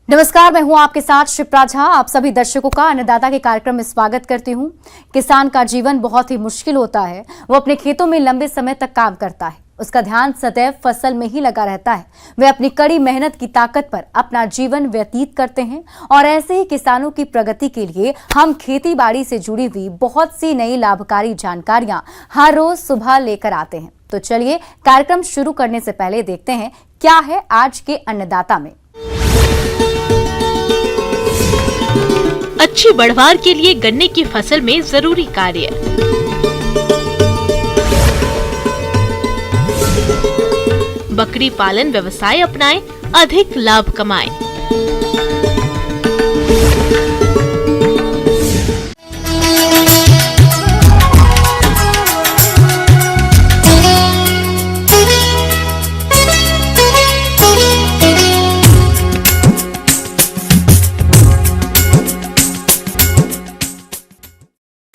नमस्कार, मैं हूं आपके साथ शिप्रा झा। आप सभी दर्शकों का अन्नदाता के कार्यक्रम में स्वागत करती हूं। किसान का जीवन बहुत ही मुश्किल होता है। वो अपने खेतों में लंबे समय तक काम करता है, उसका ध्यान सदैव फसल में ही लगा रहता है। वे अपनी कड़ी मेहनत की ताकत पर अपना जीवन व्यतीत करते हैं और ऐसे ही किसानों की प्रगति के लिए हम खेती बाड़ी से जुड़ी हुई बहुत सी नई लाभकारी जानकारियां हर रोज सुबह लेकर आते हैं। तो चलिए कार्यक्रम शुरू करने से पहले देखते हैं क्या है आज के अन्नदाता में। अच्छी बढ़वार के लिए गन्ने की फसल में जरूरी कार्य। बकरी पालन व्यवसाय अपनाएं, अधिक लाभ कमाएं।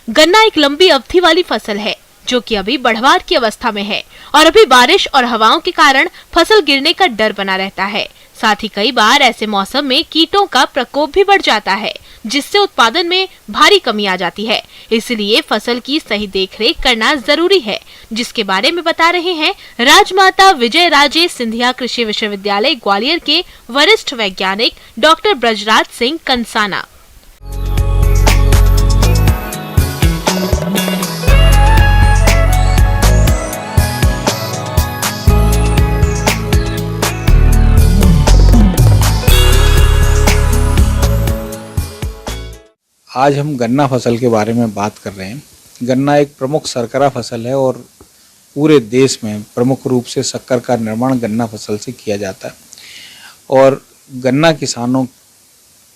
गन्ना एक लंबी अवधि वाली फसल है जो कि अभी बढ़वार की अवस्था में है और अभी बारिश और हवाओं के कारण फसल गिरने का डर बना रहता है। साथ ही कई बार ऐसे मौसम में कीटों का प्रकोप भी बढ़ जाता है, जिससे उत्पादन में भारी कमी आ जाती है। इसलिए फसल की सही देखरेख करना जरूरी है, जिसके बारे में बता रहे हैं राजमाता विजय राजे सिंधिया कृषि विश्वविद्यालय ग्वालियर के वरिष्ठ वैज्ञानिक डॉक्टर ब्रजराज सिंह कंसाना। आज हम गन्ना फसल के बारे में बात कर रहे हैं। गन्ना एक प्रमुख शर्करा फसल है और पूरे देश में प्रमुख रूप से शक्कर का निर्माण गन्ना फसल से किया जाता है और गन्ना किसानों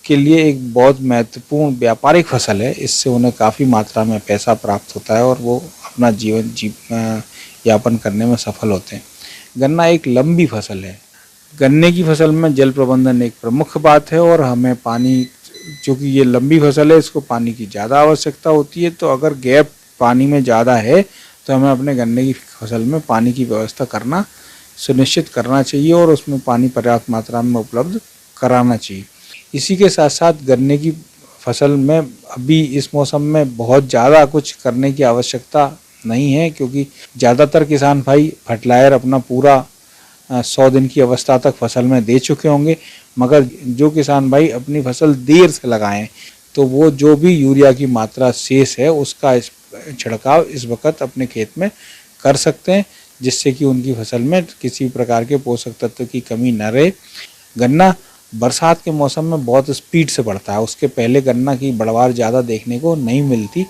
के लिए एक बहुत महत्वपूर्ण व्यापारिक फसल है। इससे उन्हें काफ़ी मात्रा में पैसा प्राप्त होता है और वो अपना जीवन यापन करने में सफल होते हैं। गन्ना एक लंबी फसल है। गन्ने की फसल में जल प्रबंधन एक प्रमुख बात है और हमें पानी, चूँकि ये लंबी फसल है, इसको पानी की ज़्यादा आवश्यकता होती है। तो अगर गैप पानी में ज़्यादा है तो हमें अपने गन्ने की फसल में पानी की व्यवस्था करना सुनिश्चित करना चाहिए और उसमें पानी पर्याप्त मात्रा में उपलब्ध कराना चाहिए। इसी के साथ साथ गन्ने की फसल में अभी इस मौसम में बहुत ज़्यादा कुछ करने की आवश्यकता नहीं है, क्योंकि ज़्यादातर किसान भाई फर्टिलाइजर अपना पूरा 100 दिन की अवस्था तक फसल में दे चुके होंगे। मगर जो किसान भाई अपनी फसल देर से लगाएं तो वो जो भी यूरिया की मात्रा शेष है उसका छिड़काव इस वक्त अपने खेत में कर सकते हैं, जिससे कि उनकी फसल में किसी प्रकार के पोषक तत्व की कमी न रहे। गन्ना बरसात के मौसम में बहुत स्पीड से बढ़ता है। उसके पहले गन्ना की बढ़वार ज़्यादा देखने को नहीं मिलती।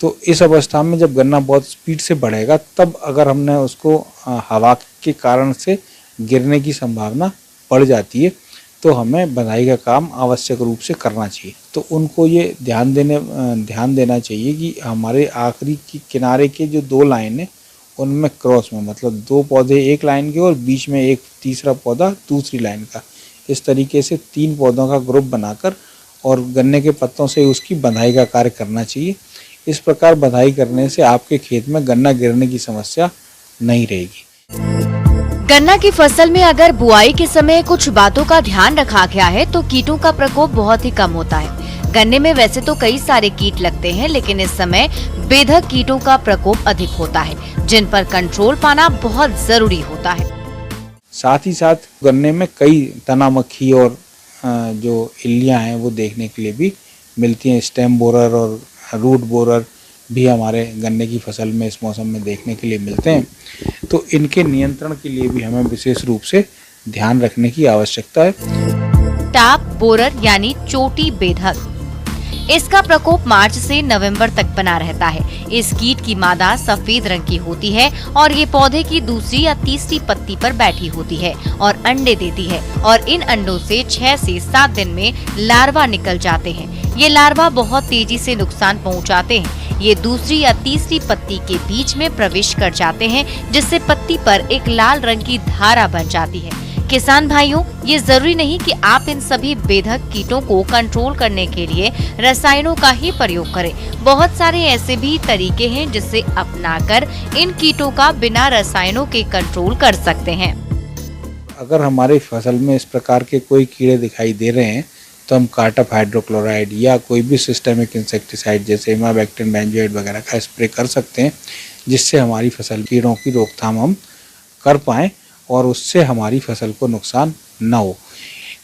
तो इस अवस्था में जब गन्ना बहुत स्पीड से बढ़ेगा तब अगर हमने उसको हवा के कारण से गिरने की संभावना बढ़ जाती है, तो हमें बंधाई का काम आवश्यक रूप से करना चाहिए। तो उनको ये ध्यान देना चाहिए कि हमारे आखिरी की किनारे के जो 2 लाइन है उनमें क्रॉस में, मतलब 2 पौधे एक लाइन के और बीच में एक तीसरा पौधा दूसरी लाइन का, इस तरीके से 3 पौधों का ग्रुप बनाकर और गन्ने के पत्तों से उसकी बंधाई का कार्य करना चाहिए। इस प्रकार बंधाई करने से आपके खेत में गन्ना गिरने की समस्या नहीं रहेगी। गन्ना की फसल में अगर बुआई के समय कुछ बातों का ध्यान रखा गया है तो कीटों का प्रकोप बहुत ही कम होता है। गन्ने में वैसे तो कई सारे कीट लगते हैं, लेकिन इस समय बेधक कीटों का प्रकोप अधिक होता है, जिन पर कंट्रोल पाना बहुत जरूरी होता है। साथ ही साथ गन्ने में कई तना मक्खी और जो इल्लियाँ हैं वो देखने के लिए भी मिलती हैं। स्टेम बोरर और रूट बोरर भी हमारे गन्ने की फसल में इस मौसम में देखने के लिए मिलते हैं। तो इनके नियंत्रण के लिए भी हमें विशेष रूप से ध्यान रखने की आवश्यकता है। टाप बोरर यानी चोटी बेधक, इसका प्रकोप मार्च से नवंबर तक बना रहता है। इस कीट की मादा सफेद रंग की होती है और ये पौधे की दूसरी या तीसरी पत्ती पर बैठी होती है और अंडे देती है और इन अंडों से 6 से 7 दिन में लार्वा निकल जाते हैं। ये लार्वा बहुत तेजी से नुकसान पहुंचाते हैं। ये दूसरी या तीसरी पत्ती के बीच में प्रवेश कर जाते हैं, जिससे पत्ती पर एक लाल रंग की धारा बन जाती है। किसान भाइयों, ये जरूरी नहीं कि आप इन सभी बेधक कीटों को कंट्रोल करने के लिए रसायनों का ही प्रयोग करें। बहुत सारे ऐसे भी तरीके हैं जिसे अपनाकर इन कीटों का बिना रसायनों के कंट्रोल कर सकते हैं। अगर हमारी फसल में इस प्रकार के कोई कीड़े दिखाई दे रहे हैं तो हम कार्टफ हाइड्रोक्लोराइड या कोई भी सिस्टेमिक इंसेक्टिसाइड जैसे इमामेक्टिन बेंजोएट वगैरह का स्प्रे कर सकते हैं, जिससे हमारी फसल कीड़ों की रोकथाम हम कर पाएँ और उससे हमारी फसल को नुकसान न हो।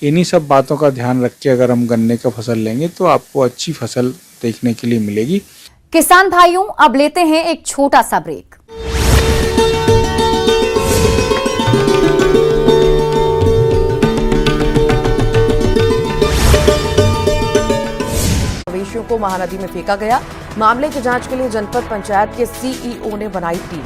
इन्हीं सब बातों का ध्यान रख के अगर हम गन्ने का फसल लेंगे तो आपको अच्छी फसल देखने के लिए मिलेगी। किसान भाइयों, अब लेते हैं एक छोटा सा ब्रेक। मवेशियों को महानदी में फेंका गया। मामले की जांच के लिए जनपद पंचायत के सीईओ ने बनाई टीम।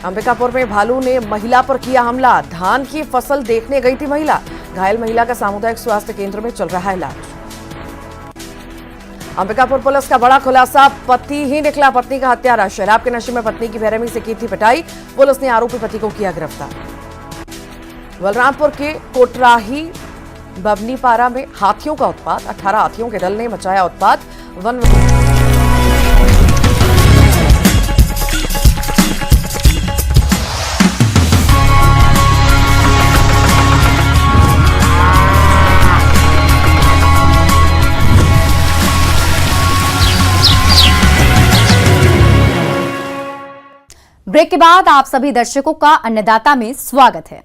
अंबिकापुर में भालू ने महिला पर किया हमला। धान की फसल देखने गई थी महिला। घायल महिला का सामुदायिक स्वास्थ्य केंद्र में चल रहा है इलाज। अंबिकापुर पुलिस का बड़ा खुलासा, पति ही निकला पत्नी का हत्यारा। शराब के नशे में पत्नी की बेरहमी से की थी पिटाई। पुलिस ने आरोपी पति को किया गिरफ्तार। बलरामपुर के कोटराही बबनीपारा में हाथियों का उत्पात। 18 हाथियों के दल ने मचाया उत्पात। वन ब्रेक के बाद आप सभी दर्शकों का अन्नदाता में स्वागत है।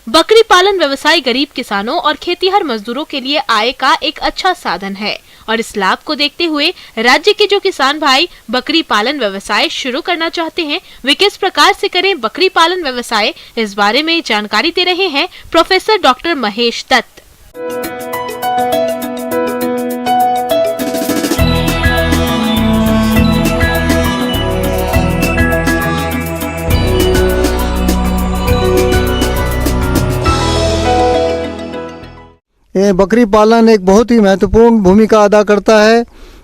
बकरी पालन व्यवसाय गरीब किसानों और खेतीहर मजदूरों के लिए आय का एक अच्छा साधन है और इस लाभ को देखते हुए राज्य के जो किसान भाई बकरी पालन व्यवसाय शुरू करना चाहते हैं वे किस प्रकार से करें बकरी पालन व्यवसाय, इस बारे में जानकारी दे रहे हैं प्रोफेसर डॉक्टर महेश दत्त। ये बकरी पालन एक बहुत ही महत्वपूर्ण भूमिका अदा करता है।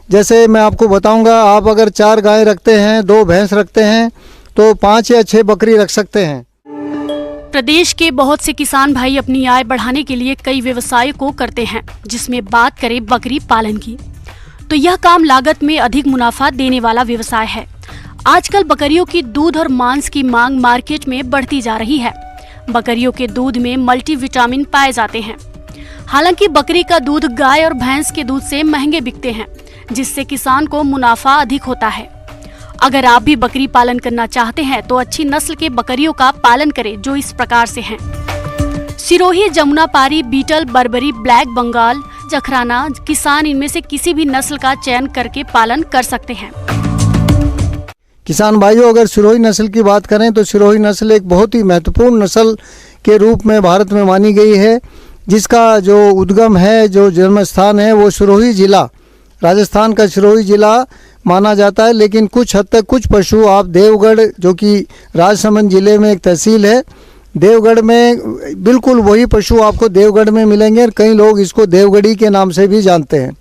जैसे मैं आपको बताऊंगा, आप अगर 4 गाय रखते हैं, 2 भैंस रखते हैं तो 5 या 6 बकरी रख सकते हैं। प्रदेश के बहुत से किसान भाई अपनी आय बढ़ाने के लिए कई व्यवसाय को करते हैं, जिसमें बात करें बकरी पालन की तो यह काम लागत में अधिक मुनाफा देने वाला व्यवसाय है। आजकल बकरियों की दूध और मांस की मांग मार्केट में बढ़ती जा रही है। बकरियों के दूध में मल्टीविटामिन पाए जाते हैं। हालांकि बकरी का दूध गाय और भैंस के दूध से महंगे बिकते हैं, जिससे किसान को मुनाफा अधिक होता है। अगर आप भी बकरी पालन करना चाहते हैं तो अच्छी नस्ल के बकरियों का पालन करें, जो इस प्रकार से हैं: सिरोही, जमुनापारी, बीटल, बर्बरी, ब्लैक बंगाल, जखराना। किसान इनमें से किसी भी नस्ल का चयन करके पालन कर सकते हैं। किसान भाइयों, अगर सिरोही नस्ल की बात करें तो सिरोही नस्ल एक बहुत ही महत्वपूर्ण नस्ल के रूप में भारत में मानी गई है, जिसका जो उद्गम है, जो जन्म स्थान है, वो सिरोही जिला, राजस्थान का सिरोही जिला माना जाता है। लेकिन कुछ हद तक कुछ पशु आप देवगढ़, जो कि राजसमंद जिले में एक तहसील है, देवगढ़ में बिल्कुल वही पशु आपको देवगढ़ में मिलेंगे और कई लोग इसको देवगढ़ी के नाम से भी जानते हैं।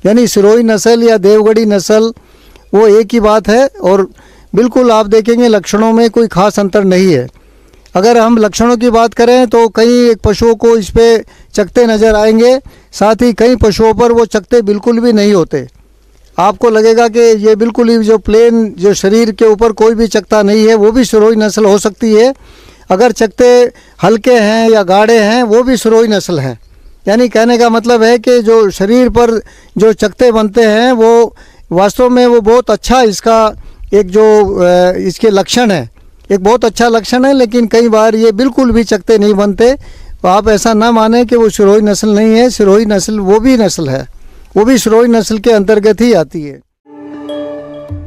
यानी सिरोही नस्ल या देवगढ़ी नस्ल वो एक ही बात है और बिल्कुल आप देखेंगे लक्षणों में कोई खास अंतर नहीं है। अगर हम लक्षणों की बात करें तो कई पशुओं को इस पे चकते नज़र आएंगे, साथ ही कई पशुओं पर वो चकते बिल्कुल भी नहीं होते। आपको लगेगा कि ये बिल्कुल ही जो प्लेन, जो शरीर के ऊपर कोई भी चकता नहीं है, वो भी सिरोही नस्ल हो सकती है। अगर चकते हल्के हैं या गाढ़े हैं, वो भी सिरोही नस्ल हैं। यानी कहने का मतलब है कि जो शरीर पर जो चकते बनते हैं वो वास्तव में वो बहुत अच्छा इसका एक जो इसके लक्षण है, एक बहुत अच्छा लक्षण है। लेकिन कई बार ये बिल्कुल भी चकते नहीं बनते, तो आप ऐसा ना माने कि वो सिरोही नस्ल नहीं है। सिरोही नस्ल वो भी नस्ल है, वो भी सिरोही नस्ल के अंतर्गत ही आती है।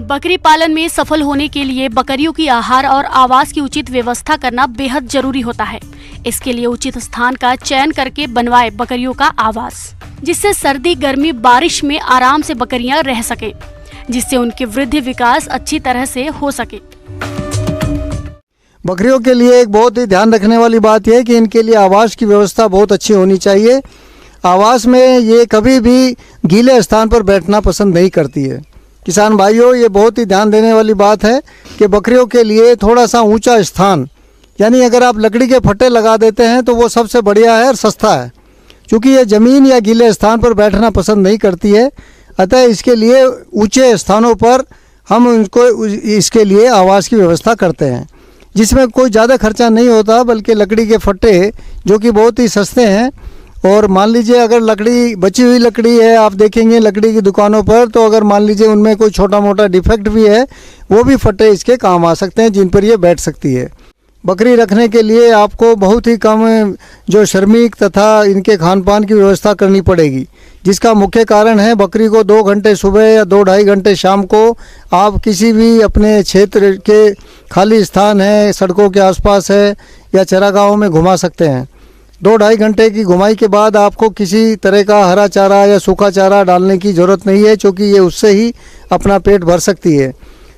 बकरी पालन में सफल होने के लिए बकरियों की आहार और आवास की उचित व्यवस्था करना बेहद जरूरी होता है। इसके लिए उचित स्थान का चयन करके बनवाए बकरियों का आवास, जिससे सर्दी, गर्मी, बारिश में आराम से बकरियां रह सके, जिससे उनकी वृद्धि विकास अच्छी तरह से हो सके। बकरियों के लिए एक बहुत ही ध्यान रखने वाली बात यह है कि इनके लिए आवास की व्यवस्था बहुत अच्छी होनी चाहिए। आवास में ये कभी भी गीले स्थान पर बैठना पसंद नहीं करती है। किसान भाइयों, ये बहुत ही ध्यान देने वाली बात है कि बकरियों के लिए थोड़ा सा ऊंचा स्थान, यानी अगर आप लकड़ी के फट्टे लगा देते हैं तो वो सबसे बढ़िया है और सस्ता है, क्योंकि ये ज़मीन या गीले स्थान पर बैठना पसंद नहीं करती है। अतः इसके लिए ऊंचे स्थानों पर हम उनको इसके लिए आवास की व्यवस्था करते हैं, जिसमें कोई ज़्यादा खर्चा नहीं होता, बल्कि लकड़ी के फट्टे जो कि बहुत ही सस्ते हैं। और मान लीजिए अगर लकड़ी बची हुई लकड़ी है, आप देखेंगे लकड़ी की दुकानों पर, तो अगर मान लीजिए उनमें कोई छोटा मोटा डिफेक्ट भी है, वो भी फट्टे इसके काम आ सकते हैं, जिन पर ये बैठ सकती है। बकरी रखने के लिए आपको बहुत ही कम जो श्रमिक तथा इनके खान पान की व्यवस्था करनी पड़ेगी, जिसका मुख्य कारण है बकरी को 2 घंटे सुबह या 2-2.5 घंटे शाम को आप किसी भी अपने क्षेत्र के खाली स्थान है, सड़कों के आसपास है या चरागाहों में घुमा सकते हैं। 2-2.5 घंटे की घुमाई के बाद आपको किसी तरह का हरा चारा या सूखा चारा डालने की ज़रूरत नहीं है, क्योंकि ये उससे ही अपना पेट भर सकती है।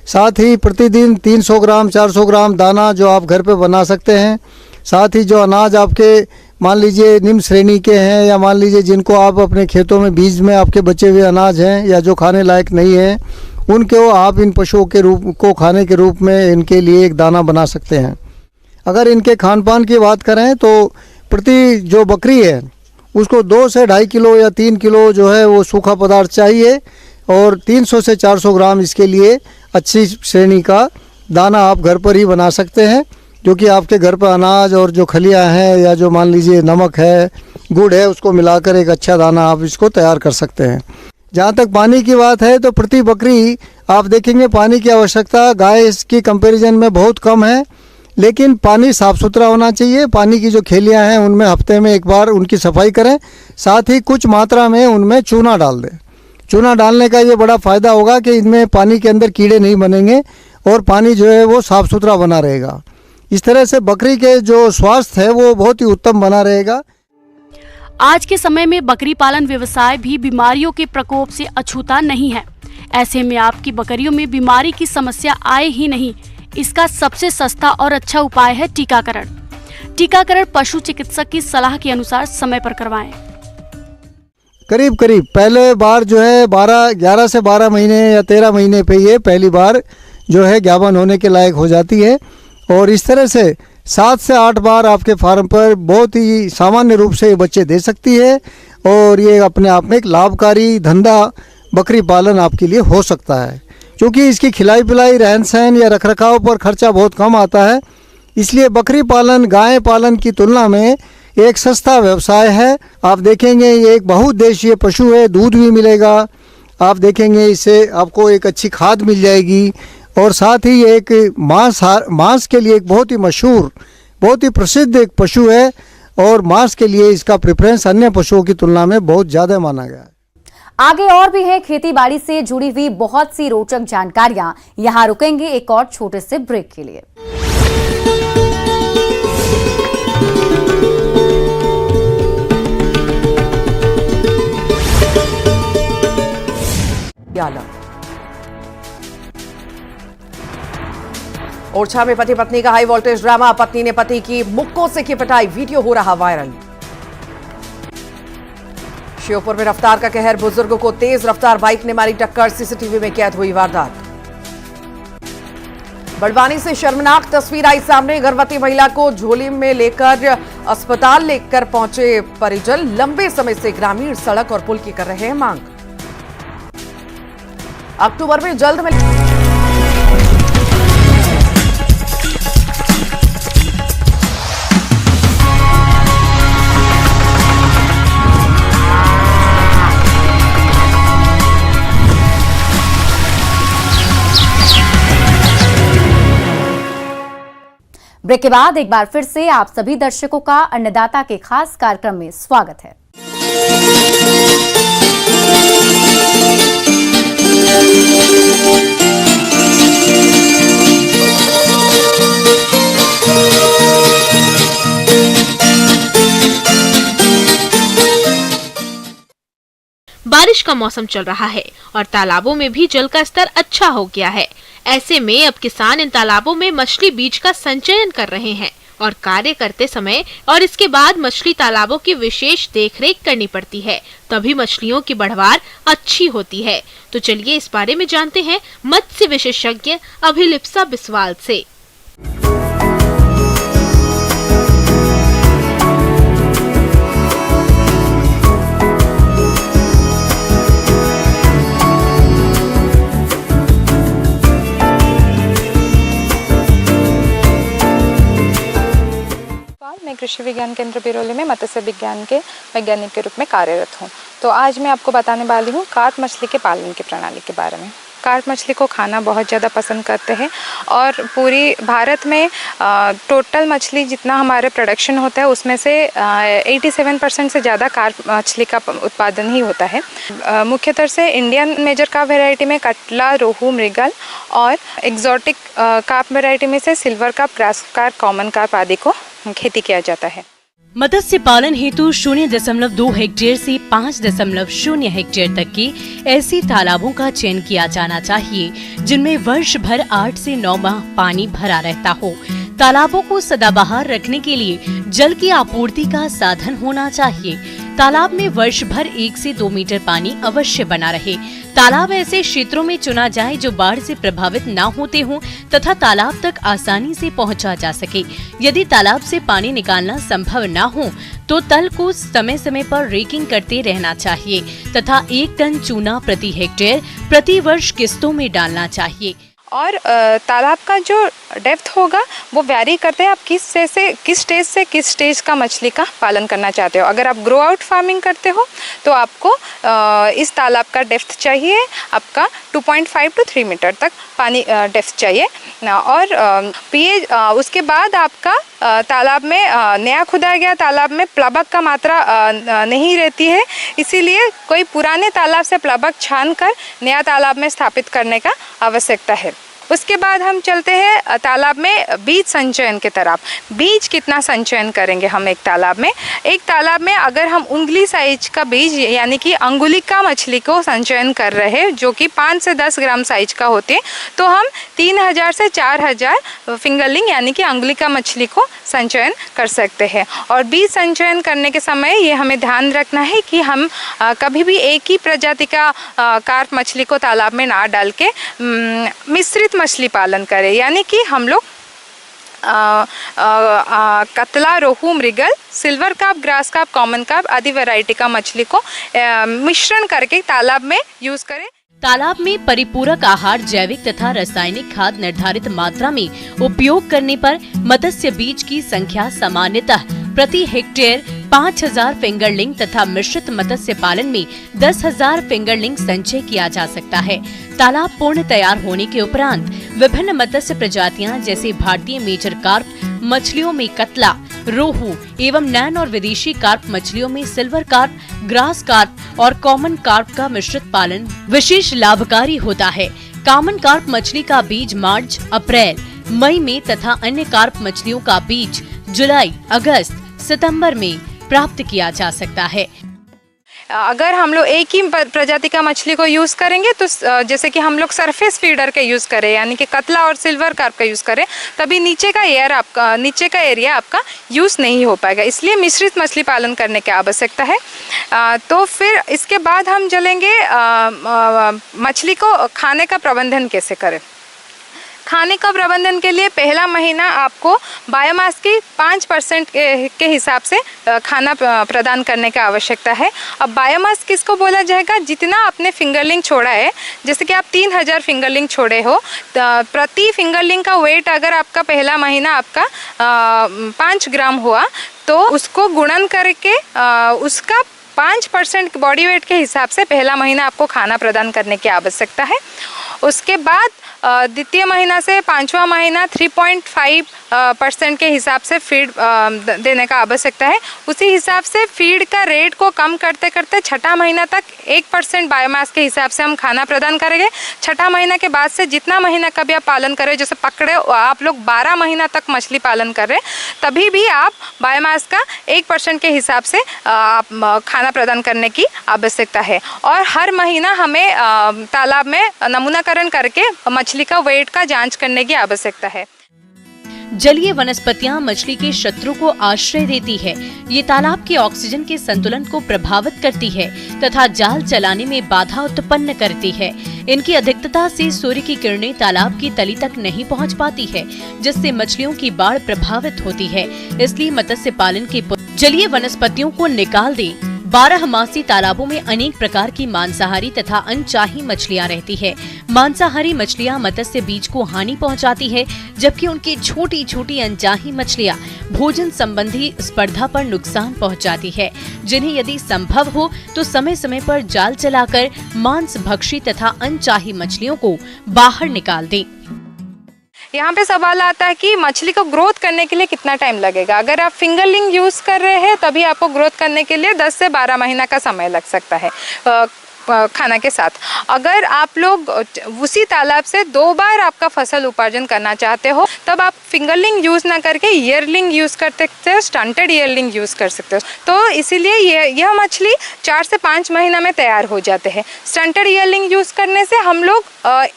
साथ ही प्रतिदिन 300 ग्राम 400 ग्राम दाना जो आप घर पे बना सकते हैं। साथ ही जो अनाज आपके मान लीजिए निम्न श्रेणी के हैं, या मान लीजिए जिनको आप अपने खेतों में बीज में आपके बचे हुए अनाज हैं या जो खाने लायक नहीं हैं, उनको आप इन पशुओं के रूप को खाने के रूप में इनके लिए एक दाना बना सकते हैं। अगर इनके खान पान की बात करें तो प्रति जो बकरी है उसको 2 से 2.5 किलो या 3 किलो जो है वो सूखा पदार्थ चाहिए, और 300 से 400 ग्राम इसके लिए अच्छी श्रेणी का दाना आप घर पर ही बना सकते हैं, जो कि आपके घर पर अनाज और जो खलियाँ हैं या जो मान लीजिए नमक है, गुड़ है, उसको मिलाकर एक अच्छा दाना आप इसको तैयार कर सकते हैं। जहाँ तक पानी की बात है तो प्रति बकरी आप देखेंगे पानी की आवश्यकता गाय की कंपैरिजन में बहुत कम है, लेकिन पानी साफ़ सुथरा होना चाहिए। पानी की जो खेलियाँ हैं उनमें हफ्ते में एक बार उनकी सफाई करें, साथ ही कुछ मात्रा में उनमें चूना डाल दें। चूना डालने का ये बड़ा फ़ायदा होगा कि इनमें पानी के अंदर कीड़े नहीं बनेंगे और पानी जो है वो साफ़ सुथरा बना रहेगा। इस तरह से बकरी के जो स्वास्थ्य है वो बहुत ही उत्तम बना रहेगा। आज के समय में बकरी पालन व्यवसाय भी बीमारियों के प्रकोप से अछूता नहीं है। ऐसे में आपकी बकरियों में बीमारी की समस्या आए ही नहीं, इसका सबसे सस्ता और अच्छा उपाय है टीकाकरण। टीकाकरण पशु चिकित्सक की सलाह के अनुसार समय पर करवाएं। करीब पहले बार जो है 11 से 12 महीने या 13 महीने पे ये पहली बार जो है ज्ञापन होने के लायक हो जाती है, और इस तरह से 7 से 8 बार आपके फार्म पर बहुत ही सामान्य रूप से बच्चे दे सकती है, और ये अपने आप में एक लाभकारी धंधा बकरी पालन आपके लिए हो सकता है, क्योंकि इसकी खिलाई पिलाई रहन सहन या रखरखाव पर खर्चा बहुत कम आता है। इसलिए बकरी पालन गाय पालन की तुलना में एक सस्ता व्यवसाय है। आप देखेंगे ये एक बहुउद्देशीय पशु है, दूध भी मिलेगा, आप देखेंगे इससे आपको एक अच्छी खाद मिल जाएगी, और साथ ही ये एक मांस के लिए एक बहुत ही मशहूर बहुत ही प्रसिद्ध एक पशु है, और मांस के लिए इसका प्रेफरेंस अन्य पशुओं की तुलना में बहुत ज़्यादा माना गया है। आगे और भी है खेती बाड़ी से जुड़ी हुई बहुत सी रोचक जानकारियां। यहां रुकेंगे एक और छोटे से ब्रेक के लिए। ओरछा में पति पत्नी का हाई वोल्टेज ड्रामा, पत्नी ने पति की मुक्कों से की पिटाई, वीडियो हो रहा वायरल। श्योपुर में रफ्तार का कहर, बुजुर्ग को तेज रफ्तार बाइक ने मारी टक्कर, सीसीटीवी में कैद हुई वारदात। बड़वानी से शर्मनाक तस्वीर आई सामने, गर्भवती महिला को झोली में लेकर अस्पताल लेकर पहुंचे परिजन, लंबे समय से ग्रामीण सड़क और पुल की कर रहे हैं मांग। अक्टूबर में जल्द में ब्रेक के बाद एक बार फिर से आप सभी दर्शकों का अन्नदाता के खास कार्यक्रम में स्वागत है। बारिश का मौसम चल रहा है और तालाबों में भी जल का स्तर अच्छा हो गया है। ऐसे में अब किसान इन तालाबों में मछली बीज का संचयन कर रहे हैं और कार्य करते समय और इसके बाद मछली तालाबों की विशेष देखरेख करनी पड़ती है, तभी मछलियों की बढ़वार अच्छी होती है। तो चलिए इस बारे में जानते हैं मत्स्य विशेषज्ञ अभिलिप्सा बिस्वाल से। मैं कृषि विज्ञान केंद्र बिरोली में मत्स्य विज्ञान के वैज्ञानिक के रूप में कार्यरत हूँ। तो आज मैं आपको बताने वाली हूँ कार्प मछली के पालन की प्रणाली के बारे में। कार्प मछली को खाना बहुत ज़्यादा पसंद करते हैं और पूरी भारत में टोटल मछली जितना हमारे प्रोडक्शन होता है उसमें से 87% से ज़्यादा कार्प मछली का उत्पादन ही होता है। मुख्यतः से इंडियन मेजर कार्प वैरायटी में कटला, रोहू, मृगल और एग्जॉटिक कार्प वैरायटी में से silver carp, grass carp, common carp आदि को खेती किया जाता है। मत्स्य पालन हेतु 0.2 हेक्टेयर से 5.0 हेक्टेयर तक की ऐसी तालाबों का चयन किया जाना चाहिए जिनमें वर्ष भर 8 से 9 माह पानी भरा रहता हो। तालाबों को सदाबहार रखने के लिए जल की आपूर्ति का साधन होना चाहिए। तालाब में वर्ष भर 1 से 2 मीटर पानी अवश्य बना रहे। तालाब ऐसे क्षेत्रों में चुना जाए जो बाढ़ से प्रभावित न होते हों तथा तालाब तक आसानी से पहुंचा जा सके। यदि तालाब से पानी निकालना संभव न हो तो तल को समय समय पर रेकिंग करते रहना चाहिए तथा 1 टन चूना प्रति हेक्टेयर प्रति वर्ष किस्तों में डालना चाहिए। और तालाब का जो डेप्थ होगा वो वैरी करते हैं आप किस स्टेज से किस स्टेज का मछली का पालन करना चाहते हो। अगर आप ग्रो आउट फार्मिंग करते हो तो आपको इस तालाब का डेप्थ चाहिए आपका 2.5 to 3 मीटर तक पानी डेप्थ चाहिए। और पीएच उसके बाद आपका तालाब में नया खुदाया गया तालाब में प्लवक का मात्रा नहीं रहती है, इसीलिए कोई पुराने तालाब से प्लवक छान कर नया तालाब में स्थापित करने का आवश्यकता है। उसके बाद हम चलते हैं तालाब में बीज संचयन के तरफ। बीज कितना संचयन करेंगे हम एक तालाब में? एक तालाब में अगर हम उंगली साइज का बीज यानी कि अंगुलिका मछली को संचयन कर रहे हैं जो कि 5 से 10 ग्राम साइज का होते हैं तो हम 3000 से 4000 फिंगरलिंग यानी कि अंगुलिका मछली को संचयन कर सकते हैं। और बीज संचयन करने के समय ये हमें ध्यान रखना है कि हम कभी भी एक ही प्रजाति का कार्प मछली को तालाब में ना डाल के मिश्रित मछली पालन करें, यानी कि हम लोग catla, rohu, mrigal, silver carp, grass carp, common carp आदि वैरायटी का मछली को मिश्रण करके तालाब में यूज करें। तालाब में परिपूरक आहार, जैविक तथा रासायनिक खाद निर्धारित मात्रा में उपयोग करने पर मत्स्य बीज की संख्या सामान्यतः प्रति हेक्टेयर 5000 फिंगरलिंग तथा मिश्रित मत्स्य पालन में 10,000 फिंगरलिंग संचय किया जा सकता है। तालाब पूर्ण तैयार होने के उपरांत विभिन्न मत्स्य प्रजातियां जैसे भारतीय मेजर कार्प मछलियों में कतला, रोहू एवं नैन और विदेशी कार्प मछलियों में सिल्वर कार्प, ग्रास कार्प और कॉमन कार्प का मिश्रित पालन विशेष लाभकारी होता है। कॉमन कार्प मछली का बीज मार्च, अप्रैल, मई में तथा अन्य कार्प मछलियों का बीज जुलाई, अगस्त, सितंबर में प्राप्त किया जा सकता है। अगर हम लोग एक ही प्रजाति का मछली को यूज़ करेंगे तो जैसे कि हम लोग सरफेस फीडर का यूज़ करें यानी कि कतला और सिल्वर कार्प का यूज़ करें तभी नीचे का एरिया आपका यूज़ नहीं हो पाएगा, इसलिए मिश्रित मछली पालन करने की आवश्यकता है। तो फिर इसके बाद हम चलेंगे मछली को खाने का प्रबंधन कैसे करें। खाने का प्रबंधन के लिए पहला महीना आपको बायोमास की 5% के हिसाब से खाना प्रदान करने की आवश्यकता है। अब बायोमास किसको बोला जाएगा? जितना आपने फिंगरलिंग छोड़ा है, जैसे कि आप 3000 फिंगरलिंग छोड़े हो, प्रति फिंगरलिंग का वेट अगर आपका पहला महीना आपका 5 ग्राम हुआ तो उसको गुणन करके उसका 5% बॉडी वेट के हिसाब से पहला महीना आपको खाना प्रदान करने की आवश्यकता है। उसके बाद द्वितीय महीना से 5वां महीना 3.5% के हिसाब से फीड देने का आवश्यकता है। उसी हिसाब से फीड का रेट को कम करते करते छठा महीना तक 1% बायोमास के हिसाब से हम खाना प्रदान करेंगे। छठा महीना के बाद से जितना महीना का भी आप पालन करें, जैसे पकड़े आप लोग 12 महीना तक मछली पालन कर रहे तभी भी आप बायोमास का 1% के हिसाब से आप खाना प्रदान करने की आवश्यकता है। और हर महीना हमें तालाब में नमूना टीकाकरण करके मछली का वेट का जांच करने की आवश्यकता है। जलीय वनस्पतियां मछली के शत्रु को आश्रय देती है। ये तालाब के ऑक्सीजन के संतुलन को प्रभावित करती है तथा जाल चलाने में बाधा उत्पन्न करती है। इनकी अधिकता से सूर्य की किरणें तालाब की तली तक नहीं पहुंच पाती है, जिससे मछलियों की बाढ़ प्रभावित होती है। इसलिए मत्स्य पालन के जलीय वनस्पतियों को निकाल दें। 12मासी तालाबों में अनेक प्रकार की मांसाहारी तथा अनचाही मछलियां रहती है। मांसाहारी मछलियां मत्स्य बीज को हानि पहुंचाती है, जबकि उनकी छोटी छोटी अनचाही मछलियां भोजन संबंधी स्पर्धा पर नुकसान पहुंचाती है, जिन्हें यदि संभव हो तो समय समय पर जाल चलाकर मांस भक्षी तथा अनचाही मछलियों को बाहर निकाल दें। यहाँ पे सवाल आता है कि मछली को ग्रोथ करने के लिए कितना टाइम लगेगा। अगर आप फिंगरलिंग यूज़ कर रहे हैं तभी आपको ग्रोथ करने के लिए 10 से 12 महीना का समय लग सकता है खाना के साथ। अगर आप लोग उसी तालाब से 2 बार आपका फसल उपार्जन करना चाहते हो तब आप फिंगरलिंग यूज़ ना करके ईयरलिंग यूज़ कर सकते हो, स्टंटेड ईयरलिंग यूज़ कर सकते हो। तो इसीलिए यह मछली 4 से 5 महीना में तैयार हो जाते हैं। स्टंटेड ईयरलिंग यूज़ करने से हम लोग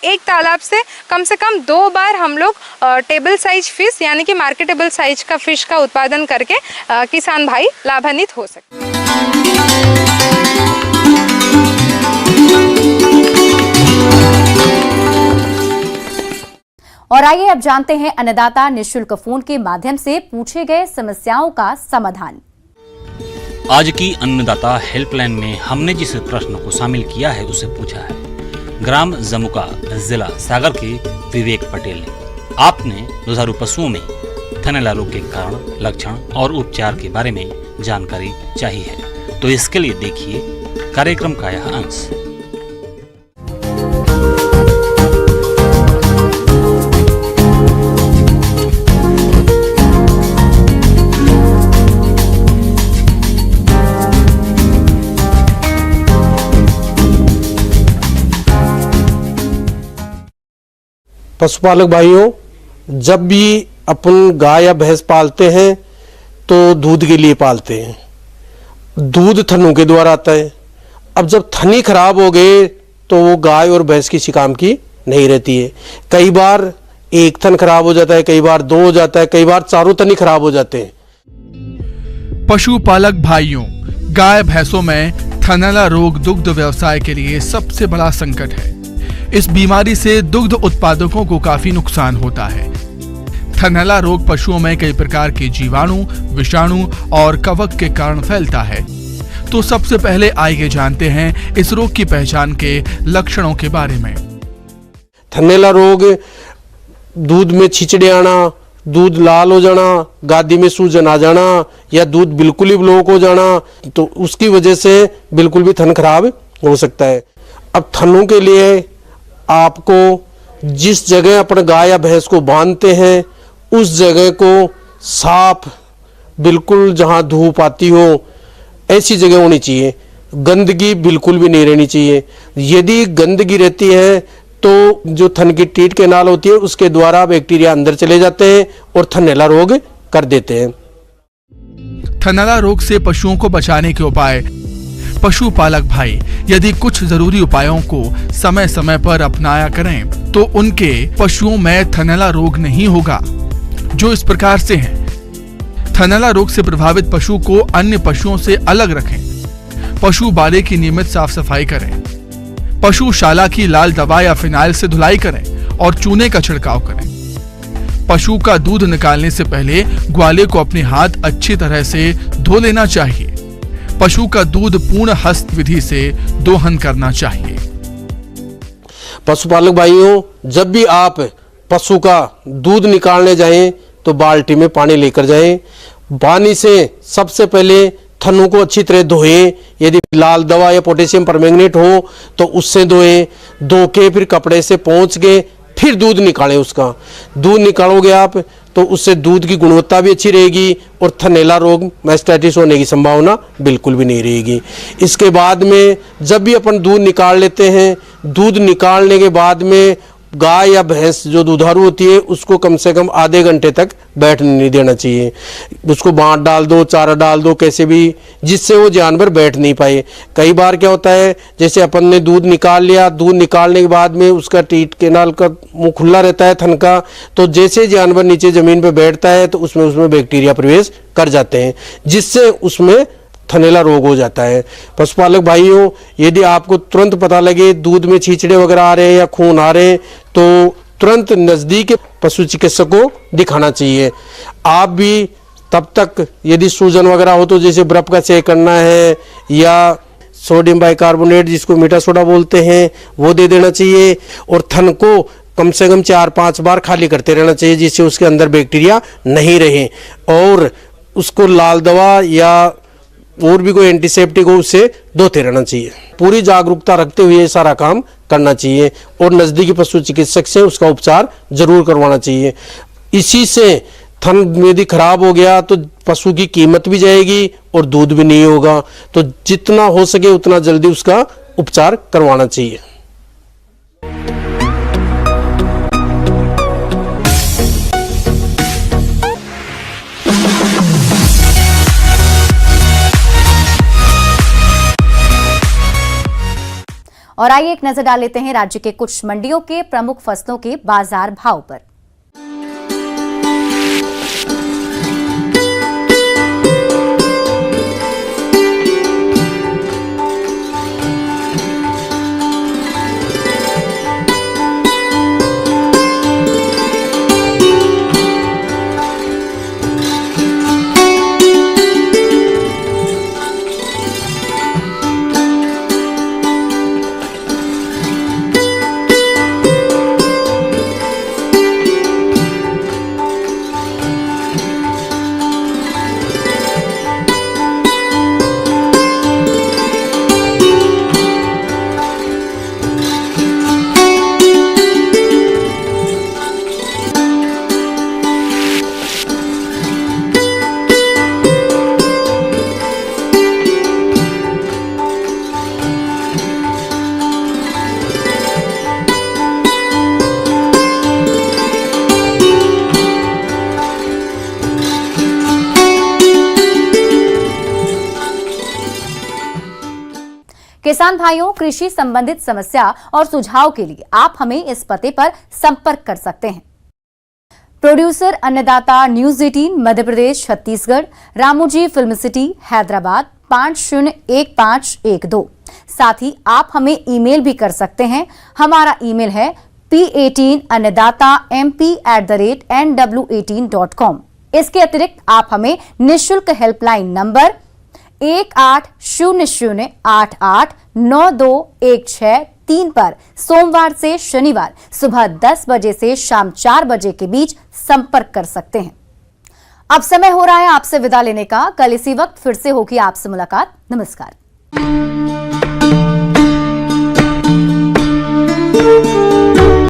एक तालाब से कम 2 बार हम लोग टेबल साइज फिश यानी कि मार्केटेबल साइज का फिश का उत्पादन करके किसान भाई लाभान्वित हो सकते हैं। और आइए अब जानते हैं अन्नदाता निःशुल्क फोन के माध्यम से पूछे गए समस्याओं का समाधान। आज की अन्नदाता हेल्पलाइन में हमने जिस प्रश्न को शामिल किया है उसे पूछा है ग्राम जमुका, जिला सागर के विवेक पटेल ने। आपने दुधारू पशुओं में थनैला रोग के कारण, लक्षण और उपचार के बारे में जानकारी चाहिए है, तो इसके लिए देखिए कार्यक्रम का यह अंश। पशुपालक भाइयों, जब भी अपन गाय या भैंस पालते हैं तो दूध के लिए पालते हैं। दूध थनों के द्वारा आता है। अब जब थनी खराब हो गए तो वो गाय और भैंस किसी काम की नहीं रहती है। कई बार एक थन खराब हो जाता है, कई बार 2 हो जाता है, कई बार चारों थन ही खराब हो जाते हैं। पशुपालक भाइयों, गाय भैंसों में थनैला रोग दुग्ध व्यवसाय के लिए सबसे बड़ा संकट है। इस बीमारी से दुग्ध उत्पादकों को काफी नुकसान होता है। थनैला रोग पशुओं में कई प्रकार के जीवाणु, विषाणु और कवक के कारण फैलता है। तो सबसे पहले आइए जानते हैं इस रोग की पहचान के लक्षणों के बारे में। थनैला रोग दूध में छिचड़े आना, दूध लाल हो जाना, गादी में सूजन आ जाना या दूध बिल्कुल ही ब्लॉक हो जाना, तो उसकी वजह से बिल्कुल भी थन खराब हो सकता है। अब थनों के लिए आपको जिस जगह अपने गाय या भैंस को बांधते हैं उस जगह को साफ, बिल्कुल जहां धूप आती हो ऐसी जगह होनी चाहिए। गंदगी बिल्कुल भी नहीं रहनी चाहिए। यदि गंदगी रहती है तो जो थन की टीट कैनाल होती है उसके द्वारा बैक्टीरिया अंदर चले जाते हैं और थनैला रोग कर देते हैं। थनैला रोग से पशुओं को बचाने के उपाय। पशुपालक भाई, यदि कुछ जरूरी उपायों को समय समय पर अपनाया करें तो उनके पशुओं में थनैला रोग नहीं होगा, जो इस प्रकार से हैं। थनैला रोग से प्रभावित पशु को अन्य पशुओं से अलग रखें। पशु बाड़े की नियमित साफ सफाई करें। पशुशाला की लाल दवा या फिनाइल से धुलाई करें और चूने का छिड़काव करें। पशु का दूध निकालने से पहले ग्वाले को अपने हाथ अच्छी तरह से धो लेना चाहिए। पशु का दूध पूर्ण हस्त विधि से दोहन करना चाहिए। पशुपालक भाइयों, जब भी आप पशु का दूध निकालने जाएं तो बाल्टी में पानी लेकर जाएं। पानी से सबसे पहले थनों को अच्छी तरह धोएं। यदि लाल दवा या पोटेशियम परमैंगनेट हो तो उससे धोएं। धो के फिर कपड़े से पोंछ के फिर दूध निकालें। उसका दूध निकालोगे आप तो उससे दूध की गुणवत्ता भी अच्छी रहेगी और थनैला रोग, मैस्टाइटिस होने की संभावना बिल्कुल भी नहीं रहेगी। इसके बाद में जब भी अपन दूध निकाल लेते हैं, दूध निकालने के बाद में गाय या भैंस जो दुधारू होती है उसको कम से कम आधे घंटे तक बैठने नहीं देना चाहिए। उसको बांट डाल दो, चारा डाल दो, कैसे भी, जिससे वो जानवर बैठ नहीं पाए। कई बार क्या होता है, जैसे अपन ने दूध निकाल लिया, दूध निकालने के बाद में उसका टीट केनाल का मुंह खुला रहता है थन का, तो जैसे जानवर नीचे जमीन पे बैठता है तो उसमें बैक्टीरिया प्रवेश कर जाते हैं, जिससे उसमें थनैला रोग हो जाता है। पशुपालक भाइयों, यदि आपको तुरंत पता लगे दूध में छींचड़े वगैरह आ रहे हैं या खून आ रहे हैं तो तुरंत नजदीक पशु चिकित्सक को दिखाना चाहिए। आप भी तब तक यदि सूजन वगैरह हो तो जैसे बर्फ का सेक करना है या सोडियम बाइकार्बोनेट जिसको मीठा सोडा बोलते हैं वो दे देना चाहिए, और थन को कम से कम 4-5 बार खाली करते रहना चाहिए जिससे उसके अंदर बैक्टीरिया नहीं रहे, और उसको लाल दवा या और भी कोई एंटीसेप्टिक हो उससे धोते रहना चाहिए। पूरी जागरूकता रखते हुए ये सारा काम करना चाहिए और नज़दीकी पशु चिकित्सक से उसका उपचार जरूर करवाना चाहिए। इसी से थन यदि खराब हो गया तो पशु की कीमत भी जाएगी और दूध भी नहीं होगा, तो जितना हो सके उतना जल्दी उसका उपचार करवाना चाहिए। और आइए एक नजर डाल लेते हैं राज्य के कुछ मंडियों के प्रमुख फसलों के बाजार भाव पर। किसान भाइयों, कृषि संबंधित समस्या और सुझाव के लिए आप हमें इस पते पर संपर्क कर सकते हैं। प्रोड्यूसर अन्नदाता news 18 Madhya Pradesh Chhattisgarh, Ramoji film city Hyderabad 501512। साथ ही आप हमें ईमेल भी कर सकते हैं। हमारा ईमेल है p18annadatamp@nw18.com। इसके अतिरिक्त आप हमें निःशुल्क हेल्पलाइन नंबर 1800889216 पर सोमवार से शनिवार सुबह 10 बजे से शाम 4 बजे के बीच संपर्क कर सकते हैं। अब समय हो रहा है आपसे विदा लेने का। कल इसी वक्त फिर से होगी आपसे मुलाकात। नमस्कार।